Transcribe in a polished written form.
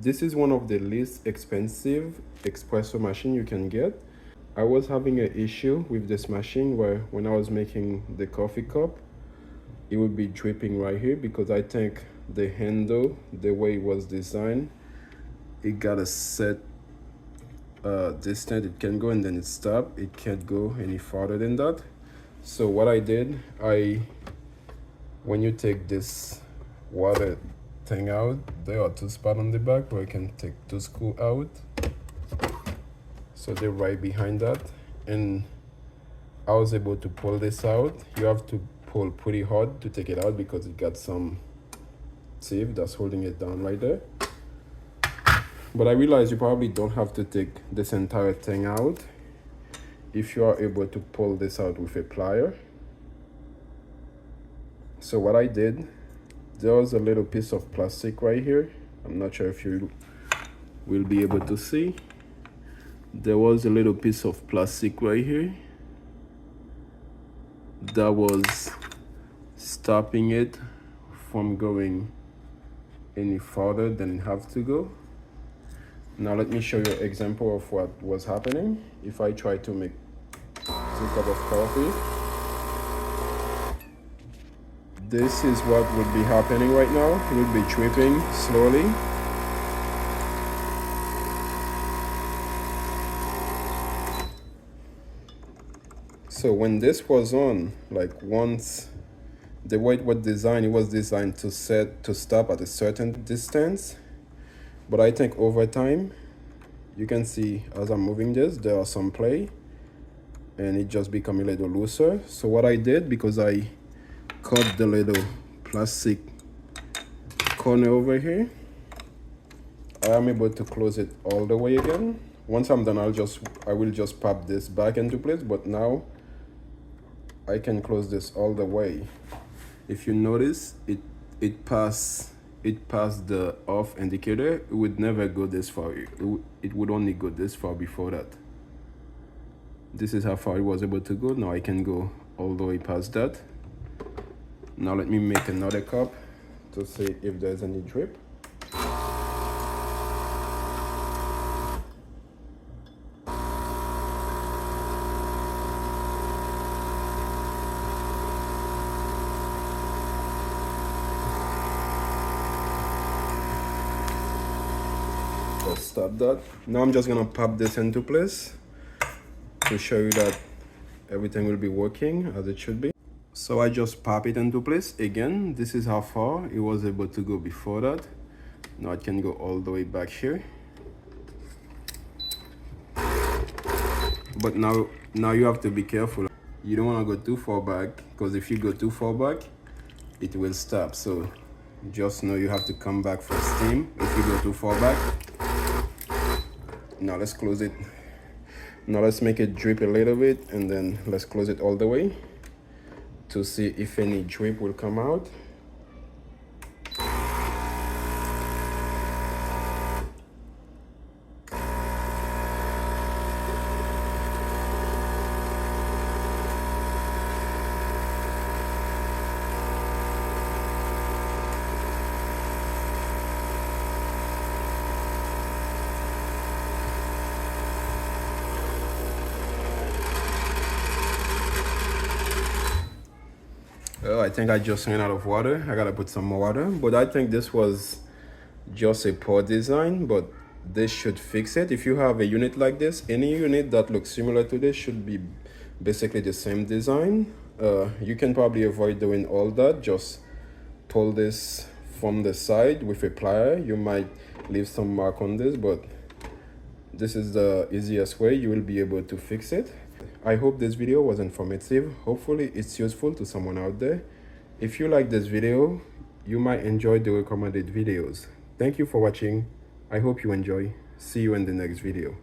This is one of the least expensive espresso machine you can get. I was having an issue with this machine where when I was making the coffee cup, it would be dripping right here because I think the handle, the way it was designed, it got a set distance it can go and then it stopped. It can't go any farther than that. So what I did, when you take this water thing out, there are two spots on the back where you can take two screws out. So they're right behind that, and I was able to pull this out. You have to pull pretty hard to take it out because it got some teeth that's holding it down right there. But I realize you probably don't have to take this entire thing out if you are able to pull this out with a plier. So what I did, there was a little piece of plastic right here. I'm not sure if you will be able to see. There was a little piece of plastic right here that was stopping it from going any farther than it have to go. Now let me show you an example of what was happening. If I try to make 2 cups of coffee, this is what would be happening right now. It would be dripping slowly. So when this was on, like once the way it was designed, it was designed to stop at a certain distance. But I think over time, you can see as I'm moving this, there are some play and it just become a little looser. So what I did, because I cut the little plastic corner over here, I am able to close it all the way again. Once I'm done, I will just pop this back into place, but now I can close this all the way. If you notice, it passed the off indicator. It would never go this far. It would only go this far before that. This is how far it was able to go. Now I can go all the way past that. Now let me make another cup to see if there's any drip. Just stop that. Now I'm just gonna pop this into place to show you that everything will be working as it should be. So I just pop it into place again. This is how far it was able to go before that. Now it can go all the way back here. But now you have to be careful. You don't want to go too far back, because if you go too far back, it will stop. So just know you have to come back for steam if you go too far back. Now let's close it. Now let's make it drip a little bit, and then let's close it all the way to see if any drip will come out. Oh, I think I just ran out of water. I gotta put some more water. But I think this was just a poor design, but this should fix it. If you have a unit like this, any unit that looks similar to this should be basically the same design. You can probably avoid doing all that. Just pull this from the side with a plier. You might leave some mark on this, but this is the easiest way you will be able to fix it. I hope this video was informative. Hopefully it's useful to someone out there. If you like this video, you might enjoy the recommended videos. Thank you for watching. I hope you enjoy. See you in the next video.